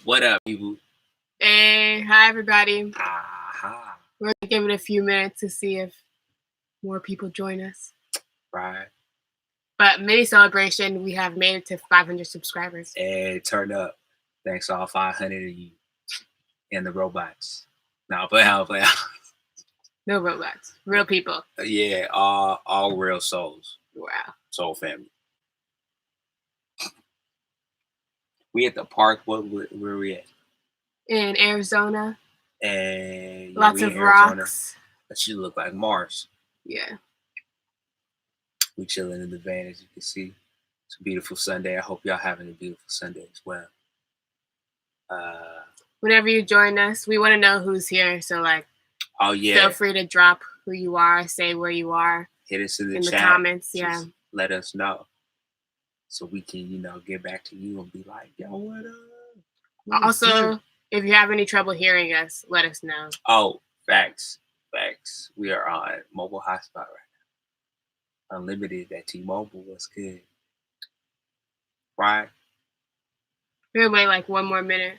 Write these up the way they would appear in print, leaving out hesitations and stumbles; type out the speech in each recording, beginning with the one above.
What up, people? Hey, hi everybody. Aha. We're gonna give it a few minutes to see if more people join us. Right. But mini celebration, we have made it to 500 subscribers. Hey, turn up. Thanks all 500 of you and the robots. No, play out. No robots, real people. Yeah, all real souls. Wow. Soul family. We at the park. Where we at? In Arizona. And lots of rocks. That should look like Mars. Yeah. We chilling in the van, as you can see. It's a beautiful Sunday. I hope y'all having a beautiful Sunday as well. Whenever you join us, we want to know who's here. So feel free to drop who you are, say where you are. Hit us in the chat. Comments. Just let us know, so we can get back to you and be like, yo, what up? Also, if you have any trouble hearing us, let us know. Oh, facts. We are on mobile hotspot right now. Unlimited at T-Mobile. What's good? Right? We'll wait like one more minute,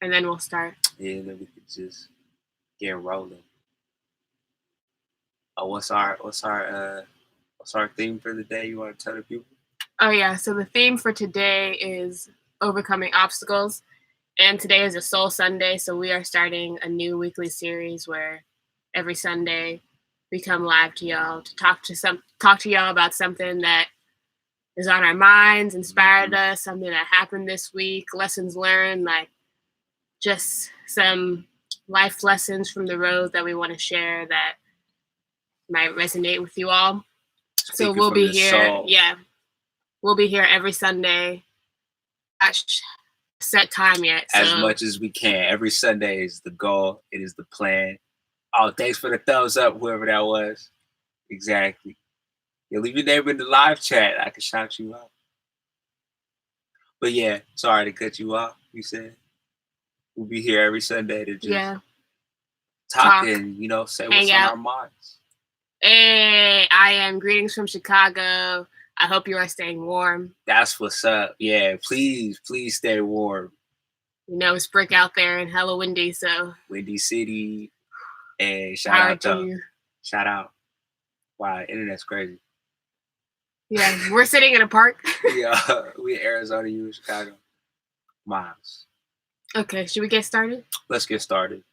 and then we'll start. Yeah, then we could just get rolling. Oh, what's our theme for the day? You want to tell the people? Oh yeah, so the theme for today is overcoming obstacles, and today is a Soul Sunday, so we are starting a new weekly series where every Sunday we come live to y'all to talk to y'all about something that is on our minds, inspired us, something that happened this week, lessons learned, like just some life lessons from the road that we want to share that might resonate with you all. So we'll be here. Soul. Yeah. We'll be here every Sunday. Not set time yet. As much as we can. Every Sunday is the goal. It is the plan. Oh, thanks for the thumbs up, whoever that was. Exactly. Yeah, leave your name in the live chat. I can shout you out. But yeah, sorry to cut you off. You said we'll be here every Sunday to just talk and say what's on our minds. Hey, I am greetings from Chicago. I hope you are staying warm. That's what's up. Yeah, please stay warm. It's brick out there and hella windy, so. Windy City. And shout out. Wow, internet's crazy. Yeah, we're sitting in a park. Yeah, we in Arizona, you in Chicago. Miles. Okay, should we get started? Let's get started.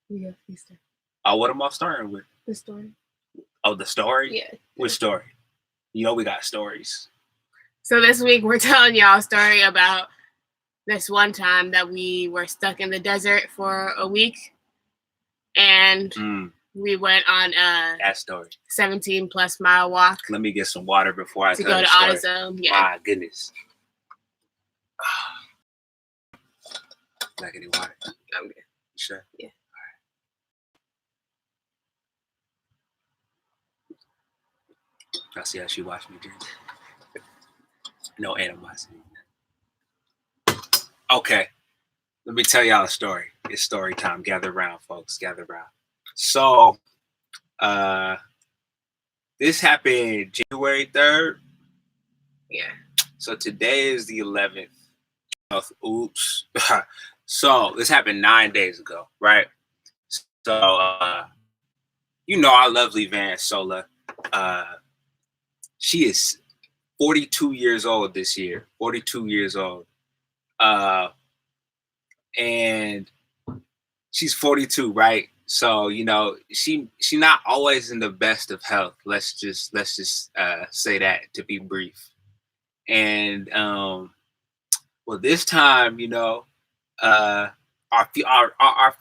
Yeah, please start. What am I starting with? The story. Oh, the story? Yeah. Which story? We got stories. So this week we're telling y'all a story about this one time that we were stuck in the desert for a week. And we went on that story 17+ mile walk. Let me get some water before I to go to AutoZone. Yeah. My goodness. Like any water? I'm good. Sure. Yeah. All right. I see how she watched me drink. No animosity. Okay. Let me tell y'all a story. It's story time. Gather around, folks. Gather around. So, this happened January 3rd. Yeah. So today is the 11th. Oops. So this happened 9 days ago, right? So, our lovely Van Sola, she is 42 years old this year. 42 years old. And she's 42, right? So, she not always in the best of health. Let's just say that to be brief. And well, this time, our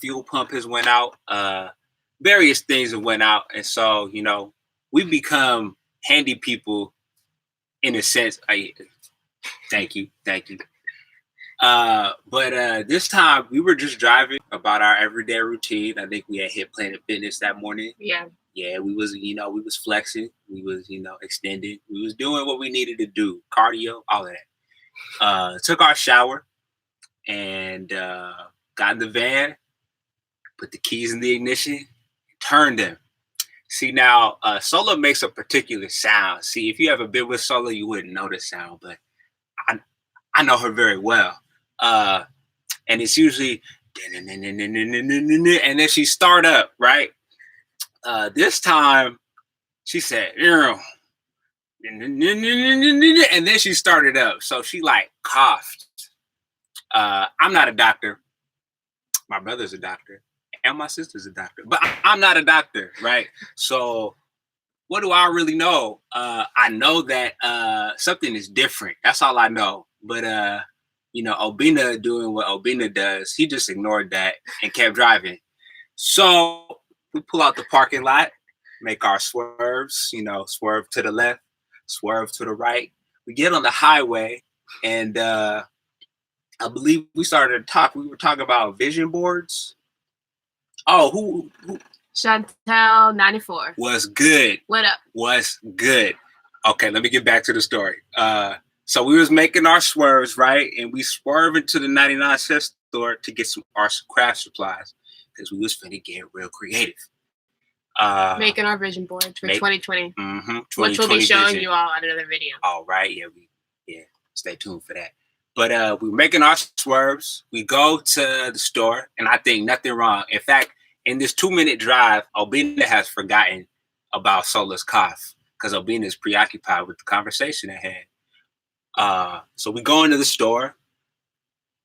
fuel pump has went out. Various things have went out, and so we become handy people in a sense. Thank you. But this time we were just driving about our everyday routine. I think we had hit Planet Fitness that morning. Yeah. Yeah, we was flexing. We was, extending. We was doing what we needed to do. Cardio, all of that. Took our shower and got in the van, put the keys in the ignition, turned them. See, now, Sola makes a particular sound. See, if you ever been with Sola, you wouldn't know the sound, but I know her very well. and it's usually and then she start up, right? This time she said, and then she started up. So she like coughed. I'm not a doctor. My brother's a doctor, and my sister's a doctor, but I'm not a doctor, right? So what do I really know? I know that something is different. That's all I know. But Obina doing what Obina does, he just ignored that and kept driving. So we pull out the parking lot, make our swerves, swerve to the left, swerve to the right. We get on the highway, and I believe we started to talk. We were talking about vision boards. Oh, who Chantel 94. was good? What up? Was good. Okay, let me get back to the story. So we was making our swerves, right? And we swerved into the 99-cent store to get our craft supplies because we was finna get real creative. Making our vision boards for 2020. Mm-hmm, which we'll be showing you all on another video. All right, yeah, stay tuned for that. But we're making our swerves. We go to the store, and I think nothing wrong. In fact, in this 2-minute drive, Obina has forgotten about Sola's cough because Obina is preoccupied with the conversation at hand. So we go into the store,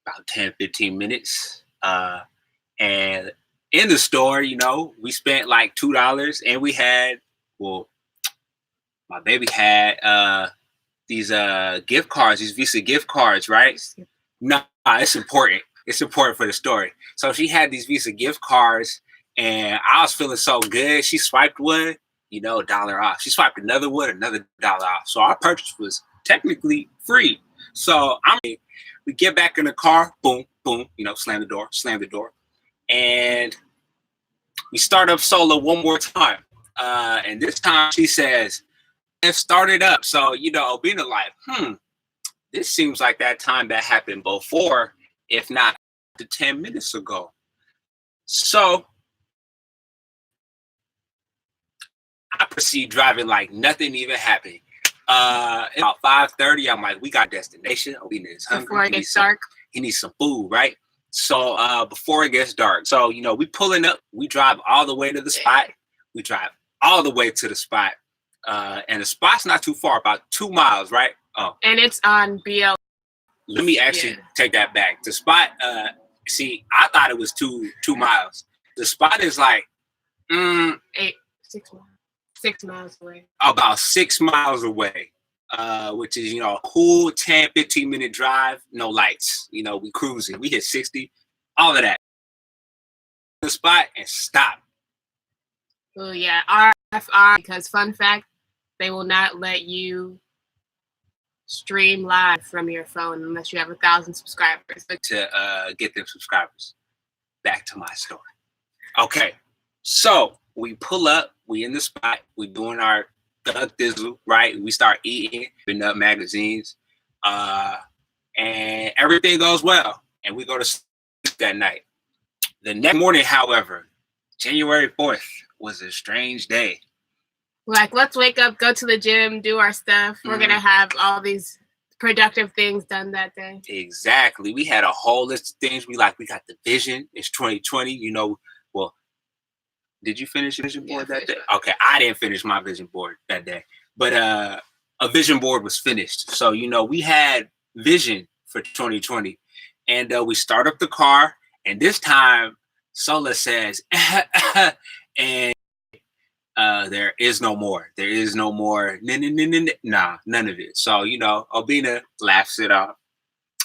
about 10, 15 minutes. And in the store, we spent like $2, and we had, my baby had these gift cards, these Visa gift cards, right? No, it's important. It's important for the story. So she had these Visa gift cards, and I was feeling so good. She swiped one, $1 off. She swiped another one, another $1 off. So our purchase was technically free. So we get back in the car, boom, boom, slam the door. And we start up Sola one more time. And this time she says, and started up. So, Obina like, this seems like that time that happened before, if not 10 minutes ago. So I proceed driving like nothing even happened. About 5:30, I'm like, we got destination. Obina is hungry. Before it gets dark. He needs some food, right? So before it gets dark. So, we pulling up, we drive all the way to the spot. We drive all the way to the spot. And the spot's not too far, about 2 miles, right? Oh. And it's on BL. Let me actually take that back. The spot, I thought it was 2 miles. The spot is like 6 miles. 6 miles away. About 6 miles away. Which is, a cool 10, 15-minute drive, no lights. We cruising. We hit 60, all of that. The spot and stop. Oh, yeah. RFR, because fun fact, they will not let you stream live from your phone unless you have 1,000 subscribers. To get them subscribers. Back to my story. Okay, so we pull up, we in the spot, we doing our thug dizzle, right? We start eating, putting up magazines, and everything goes well. And we go to sleep that night. The next morning, however, January 4th was a strange day. Like, let's wake up, go to the gym, do our stuff. We're going to have all these productive things done that day. Exactly. We had a whole list of things. We got the vision. It's 2020. Well, did you finish your vision board that day? Okay, I didn't finish my vision board that day. But a vision board was finished. So, we had vision for 2020. And we start up the car. And this time, Sola says, and there is no more. There is no more. Nah, none of it. So, Obina laughs it off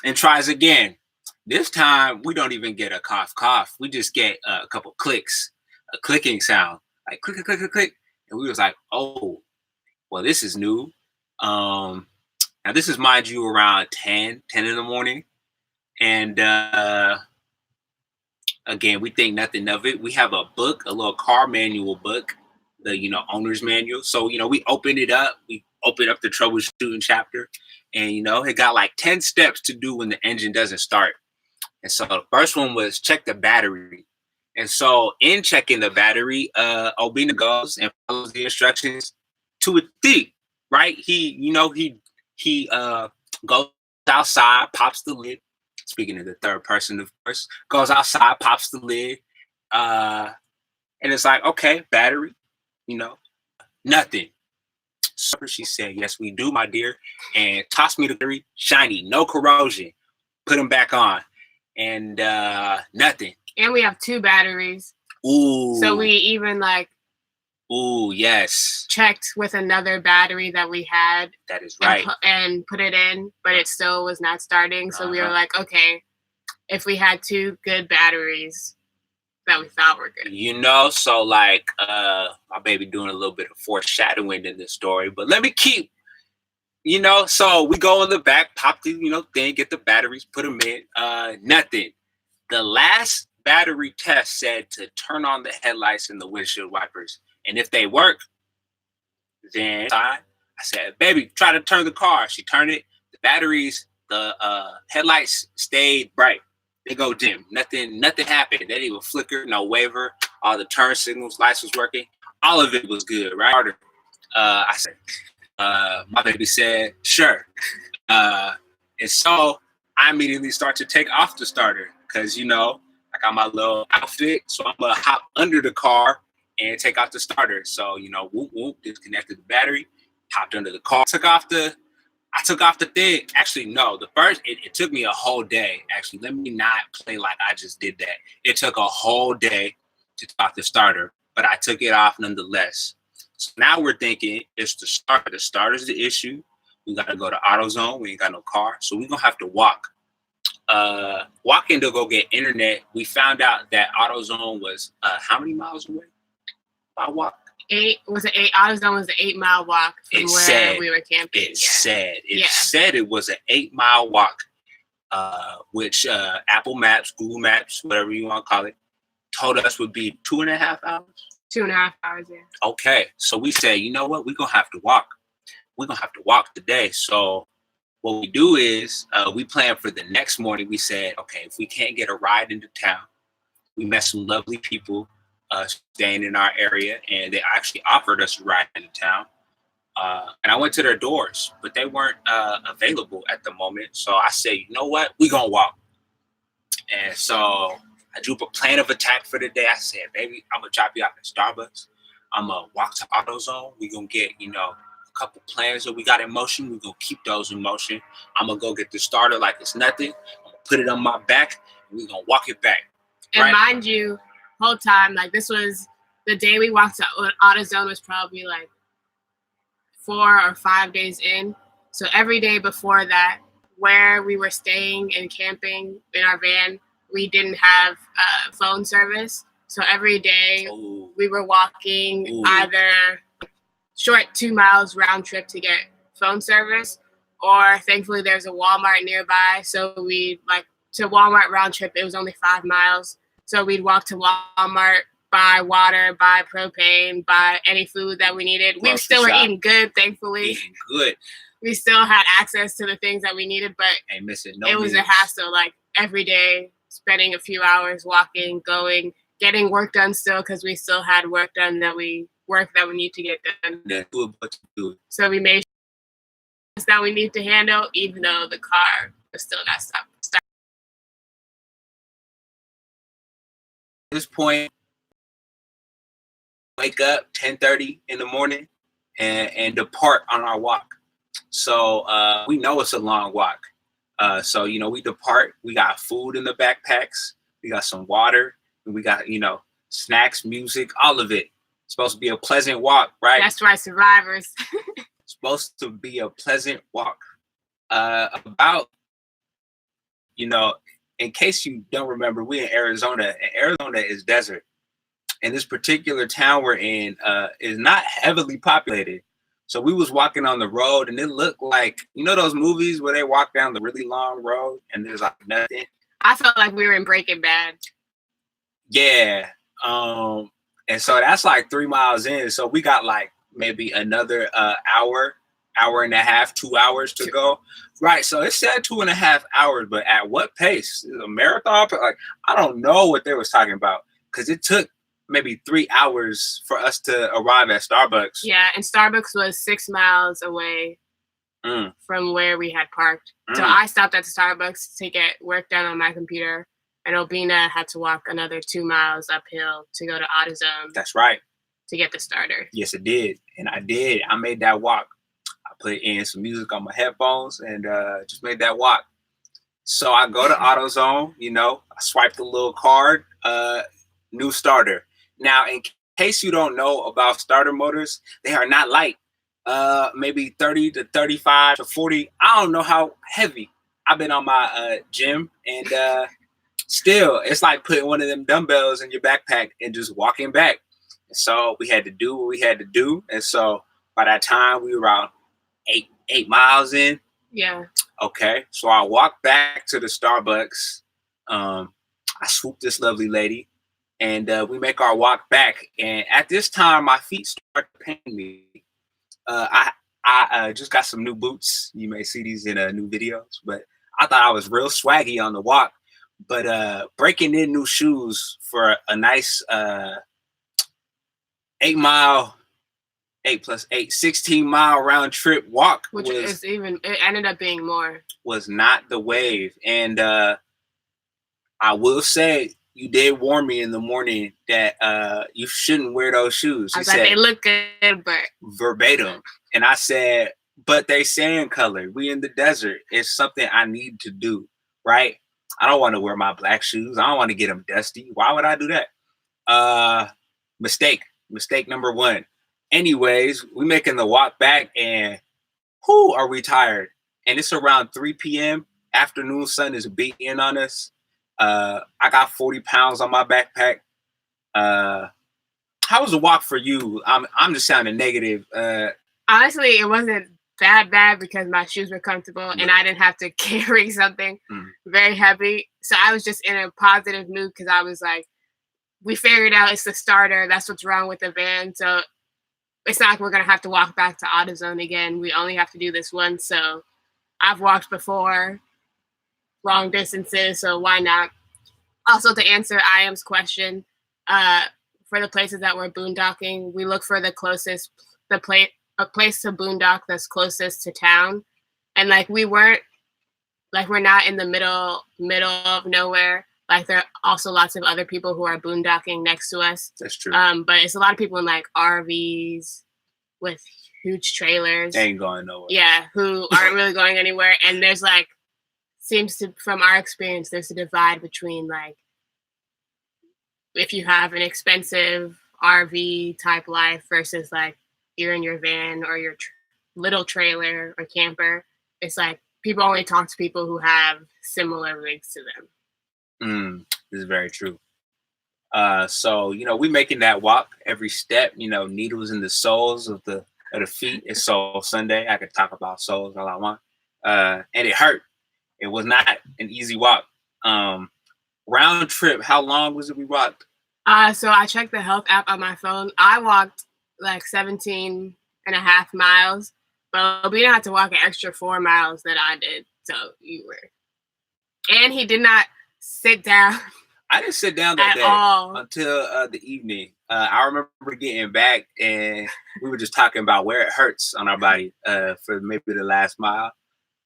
and tries again. This time, we don't even get a cough, cough. We just get a couple clicks, a clicking sound, like click, click, click, click. And we was like, oh, well, this is new. Now, this is, mind you, around 10 in the morning. And again, we think nothing of it. We have a book, a little car manual book, the owner's manual. So we open it up. We open up the troubleshooting chapter, and it got like 10 steps to do when the engine doesn't start. And so the first one was check the battery. And so in checking the battery, Obina goes and follows the instructions to a T. Right? He goes outside, pops the lid, speaking in the third person, of course, goes outside, pops the lid, and it's like, okay, battery, you know, nothing. So she said, yes, we do, my dear, and tossed me the battery, shiny, no corrosion. Put them back on, and nothing. And we have 2 batteries. Ooh. So we even like. Ooh, yes. Checked with another battery that we had. That is right. And put it in, but it still was not starting. So we were like, okay, if we had 2 good batteries that we thought were good. You know, so like my baby doing a little bit of foreshadowing in this story, but let me keep, you know, so we go in the back, pop the, thing, get the batteries, put them in, nothing. The last battery test said to turn on the headlights and the windshield wipers. And if they work, then I said, baby, try to turn the car. She turned it. The batteries, the headlights stayed bright. They go dim. Nothing happened. They didn't even flicker, no waver. All the turn signals, lights was working. All of it was good, right? I said, my baby said, sure. And so I immediately start to take off the starter because, I got my little outfit. So I'm going to hop under the car and take out the starter. So, whoop, whoop, disconnected the battery, hopped under the car, I took off the thing. Actually, no, it took me a whole day. Actually, let me not play like I just did that. It took a whole day to take off the starter, but I took it off nonetheless. So now we're thinking it's the starter. The starter's the issue. We got to go to AutoZone. We ain't got no car. So we're going to have to walk. Walking to go get internet. We found out that AutoZone was how many miles away? By walk? 8. Was it 8? AutoZone was an 8-mile walk from where we were camping. It said it was an 8-mile walk, which Apple Maps, Google Maps, whatever you want to call it, told us would be 2.5 hours. 2.5 hours, yeah. Okay, so we said, you know what? We're going to have to walk. We're going to have to walk today. So what we do is we plan for the next morning. We said, okay, if we can't get a ride into town, we met some lovely people staying in our area, and they actually offered us a ride into town. And I went to their doors, but they weren't available at the moment. So I said, you know what? We're going to walk. And so I drew up a plan of attack for the day. I said, baby, I'm going to drop you off at Starbucks. I'm going to walk to AutoZone. We're going to get, a couple plans that we got in motion. We're going to keep those in motion. I'm going to go get the starter like it's nothing. I'm going to put it on my back, and we're going to walk it back. And right? Mind you, whole time, like this was the day we walked to AutoZone was probably like 4 or 5 days in. So every day before that, where we were staying and camping in our van, we didn't have phone service. So every day we were walking either short 2 miles round trip to get phone service, or thankfully there's a Walmart nearby. So we to Walmart round trip, it was only 5 miles. So we'd walk to Walmart, buy water, buy propane, buy any food that we needed. We still were eating good, thankfully. Eating good. We still had access to the things that we needed, but it was a hassle. Like every day, spending a few hours walking, going, getting work done still because we still had work that we need to get done. Yeah, do what you do. So we made sure that we need to handle, even though the car still got stuck. At this point, wake up 10:30 in the morning and depart on our walk. So we know it's a long walk. So we depart. We got food in the backpacks. We got some water. And we got snacks, music, all of it. It's supposed to be a pleasant walk, right? That's right, survivors. It's supposed to be a pleasant walk. About in case you don't remember, we're in Arizona, and Arizona is desert. And this particular town we're in is not heavily populated. So we was walking on the road, and it looked like, those movies where they walk down the really long road and there's like nothing? I felt like we were in Breaking Bad. Yeah. And so that's like 3 miles in. So we got like maybe another hour and a half, 2 hours to go. Right. So it said 2.5 hours, but at what pace? Is it a marathon? Like, I don't know what they was talking about, because it took maybe 3 hours for us to arrive at Starbucks. Yeah, and Starbucks was 6 miles away from where we had parked. So I stopped at the Starbucks to get work done on my computer, and Obina had to walk another 2 miles uphill to go to AutoZone. That's right. To get the starter. Yes, it did. And I did. I made that walk. I put in some music on my headphones and just made that walk. So I go to AutoZone, I swipe the little card, new starter. Now, in case you don't know about starter motors, they are not light. Maybe 30 to 35 to 40. I don't know how heavy. I've been on my gym, and still, it's like putting one of them dumbbells in your backpack and just walking back. So we had to do what we had to do. And so by that time, we were around eight miles in. Yeah. Okay. So I walked back to the Starbucks. I swooped this lovely lady, and we make our walk back. And at this time, my feet start paining me. I just got some new boots. You may see these in new videos, but I thought I was real swaggy on the walk. But breaking in new shoes for a nice 16-mile round trip walk, which it ended up being more, was not the wave. And I will say, you did warn me in the morning that you shouldn't wear those shoes. I was like, they look good, but verbatim. And I said, but they sand colored. We in the desert. It's something I need to do, right? I don't want to wear my black shoes. I don't want to get them dusty. Why would I do that? Mistake number one. Anyways, we making the walk back, and are we tired? And it's around 3 p.m. Afternoon sun is beating on us. I got 40 pounds on my backpack. How was the walk for you? I'm just sounding negative. Honestly, it wasn't that bad because my shoes were comfortable and I didn't have to carry something very heavy. So I was just in a positive mood because I was like, we figured out it's the starter. That's what's wrong with the van. So it's not like we're going to have to walk back to AutoZone again. We only have to do this once. So I've walked before, long distances, so why not? Also, to answer I.M.'s question, for the places that we're boondocking, we look for a place to boondock that's closest to town. And we're not in the middle of nowhere. Like, there are also lots of other people who are boondocking next to us. That's true. But it's a lot of people in RVs with huge trailers. They ain't going nowhere. Yeah, who aren't really going anywhere. And there's seems to, from our experience, there's a divide between if you have an expensive RV type life versus you're in your van or your little trailer or camper. It's people only talk to people who have similar rigs to them. This is very true. So, we making that walk every step, needles in the soles of the feet. It's Soul Sunday. I could talk about soles all I want. And it hurt. It was not an easy walk. Round trip, how long was it we walked? So I checked the health app on my phone. I walked 17 and a half miles, but we didn't have to walk an extra 4 miles that I did. So you were. And he did not sit down. I didn't sit down that day until the evening. I remember getting back and we were just talking about where it hurts on our body for maybe the last mile.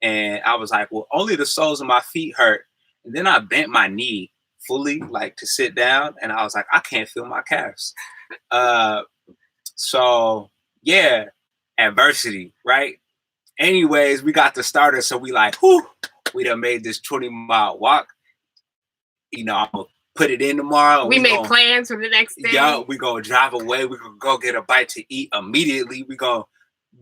And I was like, well, only the soles of my feet hurt. And then I bent my knee fully, to sit down. And I was like, I can't feel my calves. So, yeah, adversity, right? Anyways, we got the starter. So we we done made this 20-mile walk. I'm going to put it in tomorrow. We made plans for the next day. Yeah, we going to drive away. We're going to go get a bite to eat immediately. We're going to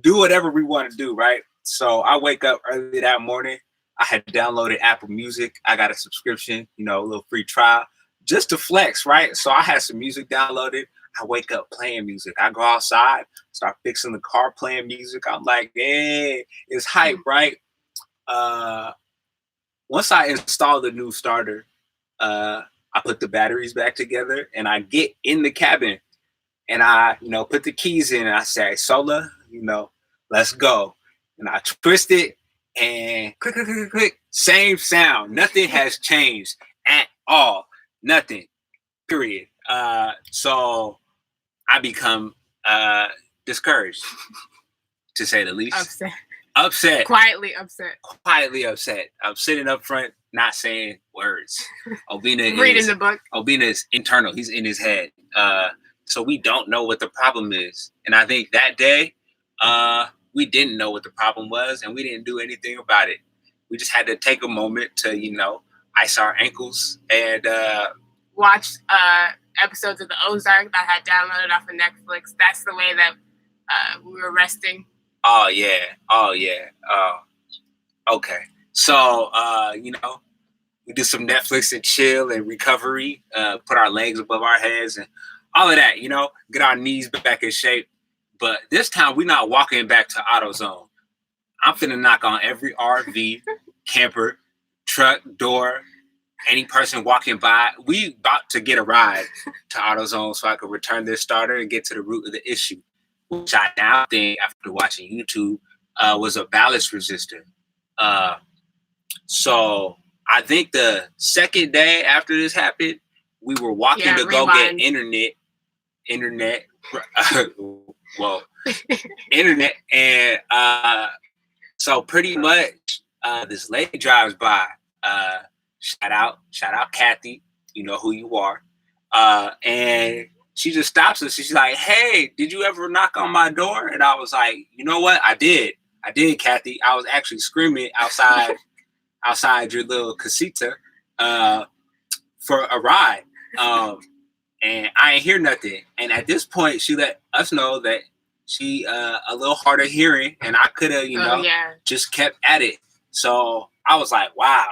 do whatever we want to do, right? So I wake up early that morning. I had downloaded Apple Music. I got a subscription, a little free trial just to flex, right? So I had some music downloaded. I wake up playing music. I go outside, start fixing the car, playing music. I'm like, hey, it's hype, right? Once I install the new starter, I put the batteries back together and I get in the cabin and I, put the keys in and I say, Sola, let's go. And I twist it and click, click, click, click, same sound. Nothing has changed at all. Nothing, period. So I become discouraged, to say the least. Upset. upset. Quietly upset. Quietly upset. I'm sitting up front, not saying words. Reading the book. Obina is internal. He's in his head. So we don't know what the problem is. And I think that day, we didn't know what the problem was, and we didn't do anything about it. We just had to take a moment to, ice our ankles and watch episodes of the Ozark that I had downloaded off of Netflix. That's the way that we were resting. Oh yeah. Okay. So we do some Netflix and chill and recovery, put our legs above our heads and all of that, get our knees back in shape. But this time we're not walking back to AutoZone. I'm finna knock on every RV, camper, truck, door, any person walking by. We about to get a ride to AutoZone so I could return this starter and get to the root of the issue, which I now think, after watching YouTube, was a ballast resistor. So I think the second day after this happened, we were walking to go get internet, internet, and so pretty much this lady drives by. Shout out Kathy, you know who you are, and she just stops us. She's like, "Hey, did you ever knock on my door?" And I was like, "You know what? I did, Kathy. I was actually screaming outside your little casita for a ride, and I ain't hear nothing." And at this point, she let us know that she a little hard of hearing, and I could have, just kept at it. So I was like, "Wow,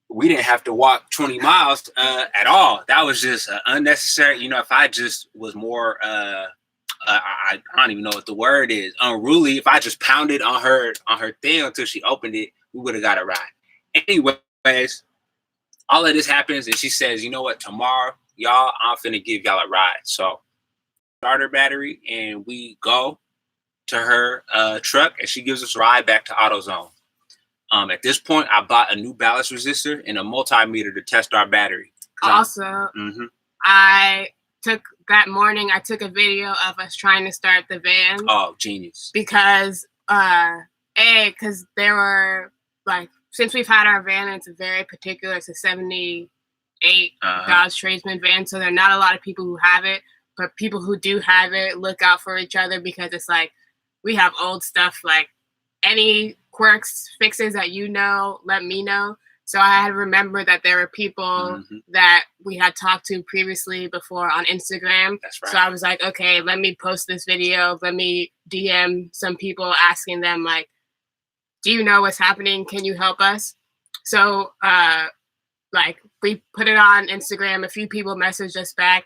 we didn't have to walk 20 miles at all. That was just unnecessary." If I just was more, I don't even know what the word is, unruly. If I just pounded on her thing until she opened it, we would have got a ride. Anyways, all of this happens, and she says, "You know what? Tomorrow, y'all, I'm finna give y'all a ride." So starter battery, and we go to her truck, and she gives us a ride back to AutoZone. At this point, I bought a new ballast resistor and a multimeter to test our battery. Also, I took a video of us trying to start the van. Oh, genius. Because, because there were, since we've had our van, it's very particular. It's a 78 Dodge Tradesman van, so there are not a lot of people who have it. But people who do have it look out for each other, because it's we have old stuff, any quirks, fixes that let me know. So I had to remember that there were people that we had talked to previously before on Instagram. That's right. So I was like, okay, let me post this video. Let me DM some people asking them, do you know what's happening? Can you help us? So we put it on Instagram. A few people messaged us back.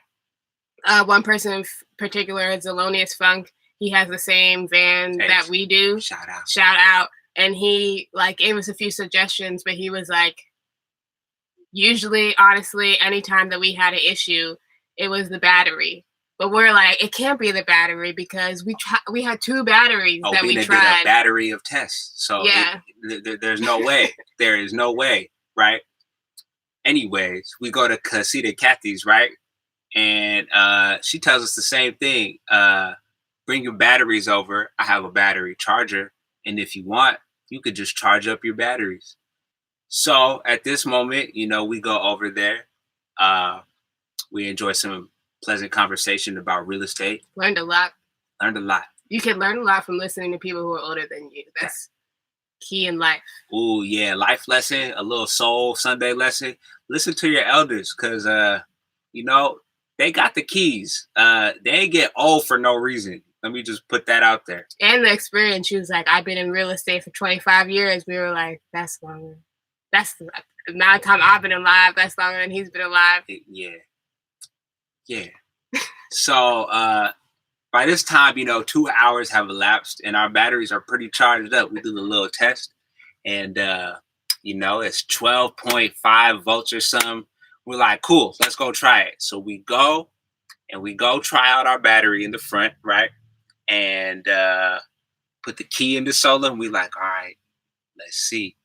One person in particular is Zelonius Funk. He has the same van that we do. Shout out. And he gave us a few suggestions, but he was usually, honestly, anytime that we had an issue, it was the battery. But we're it can't be the battery, because we had two batteries that we tried. Did a battery of tests. So yeah, there's no way. There is no way, right? Anyways, we go to Casita Kathy's, right? And she tells us the same thing. Bring your batteries over. I have a battery charger. And if you want, you could just charge up your batteries. So at this moment, we go over there. We enjoy some pleasant conversation about real estate. Learned a lot. You can learn a lot from listening to people who are older than you. That's key in life. Ooh, yeah. Life lesson, a little soul Sunday lesson. Listen to your elders, because, they got the keys. They ain't get old for no reason. Let me just put that out there. And the experience. She was like, I've been in real estate for 25 years. We were like, that's longer. That's the amount of time I've been alive. That's longer than he's been alive. Yeah. So by this time, 2 hours have elapsed and our batteries are pretty charged up. We did a little test, and it's 12.5 volts or something. We're like, cool, let's go try it. So we go try out our battery in the front, right? And put the key in the solar, and we like, all right, let's see.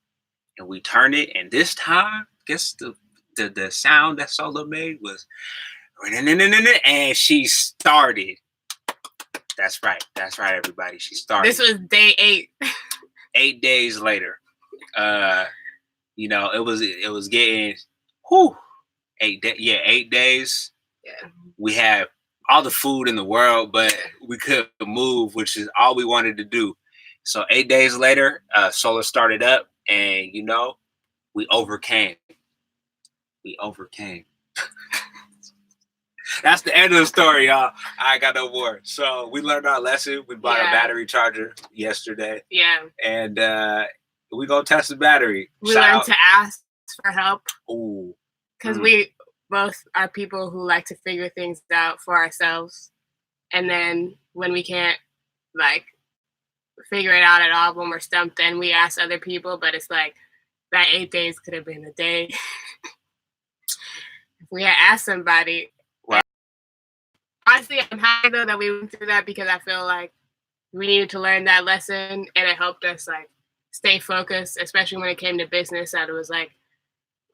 And we turn it, and this time, guess the sound that solar made was, and she started. That's right. That's right, everybody. She started. This was day 8. 8 days later. You know, it was getting 8 days. Yeah. We had all the food in the world, but we couldn't move, which is all we wanted to do. So 8 days later, Solar started up, and you know, we overcame. We overcame. That's the end of the story, y'all. I got no more. So we learned our lesson. We bought a battery charger yesterday. Yeah. And we gonna test the battery. We learned to ask for help. Ooh. Because we both are people who like to figure things out for ourselves. And then when we can't like figure it out at all, when we're stumped, then we ask other people. But it's like that 8 days could have been a day. If we had asked somebody. Right. Honestly, I'm happy though that we went through that, because I feel like we needed to learn that lesson, and it helped us like stay focused, especially when it came to business. That it was like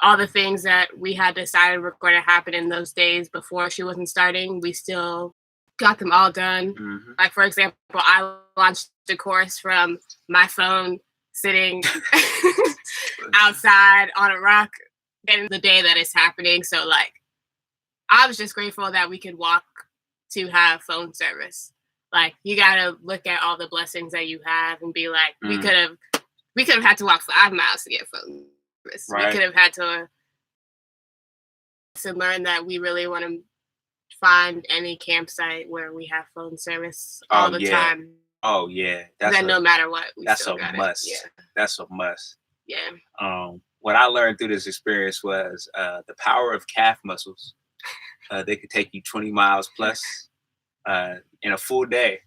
all the things that we had decided were going to happen in those days before she wasn't starting, we still got them all done. Mm-hmm. Like, for example, I launched the course from my phone sitting outside on a rock in the day that it's happening. So like, I was just grateful that we could walk to have phone service. Like, you gotta look at all the blessings that you have and be like, we could have had to walk 5 miles to get phone service. Right. We could have had to learn that we really want to find any campsite where we have phone service all the time. Oh yeah, no matter what, that's a must. Yeah. That's a must. Yeah. What I learned through this experience was the power of calf muscles. They could take you 20 miles plus in a full day.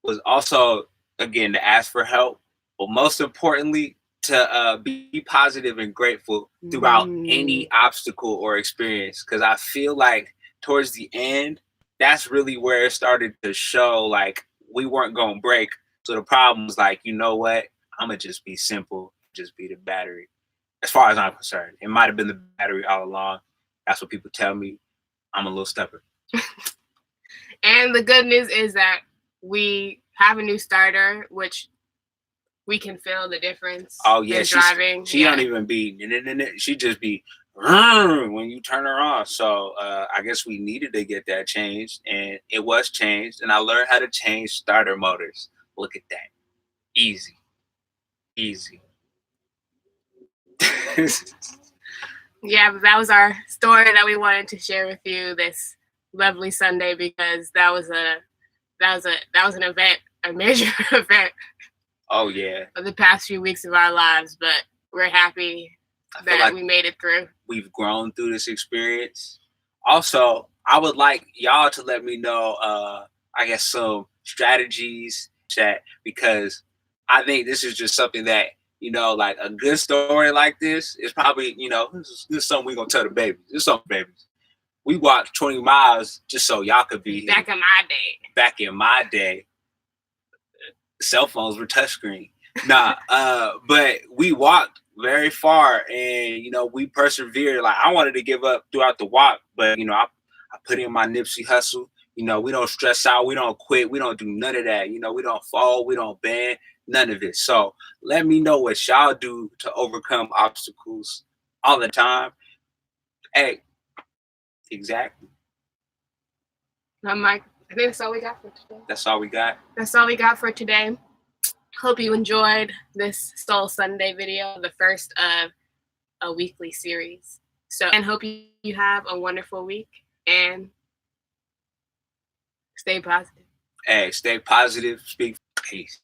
Was also, again, to ask for help, but most importantly, to be positive and grateful throughout any obstacle or experience. Because I feel like towards the end, that's really where it started to show like we weren't going to break. So the problem was like, you know what? I'm going to just be simple, just be the battery. As far as I'm concerned, it might have been the battery all along. That's what people tell me. I'm a little stubborn. And the good news is that we have a new starter, which we can feel the difference. Oh yeah, driving. She don't even be. She just be when you turn her on. So I guess we needed to get that changed, and it was changed. And I learned how to change starter motors. Look at that, easy. Yeah, but that was our story that we wanted to share with you this lovely Sunday, because that was an event, a major event. Oh yeah. Of the past few weeks of our lives, but we're happy that like we made it through. We've grown through this experience. Also, I would like y'all to let me know, I guess, some strategies, chat, because I think this is just something that, you know, like a good story like this is probably, you know, this is something we're going to tell the babies. This is something, babies. We walked 20 miles just so y'all could be back here. in my day. Back in my day, cell phones were touchscreen. But we walked very far, and, you know, we persevered. Like, I wanted to give up throughout the walk, but, you know, I put in my Nipsey hustle. You know, we don't stress out. We don't quit. We don't do none of that. You know, we don't fall. We don't bend. None of it. So let me know what y'all do to overcome obstacles all the time. Hey, exactly. Mike, I think that's all we got for today. That's all we got? That's all we got for today. Hope you enjoyed this Soul Sunday video, the first of a weekly series. And hope you have a wonderful week, and stay positive. Hey, stay positive. Speak peace.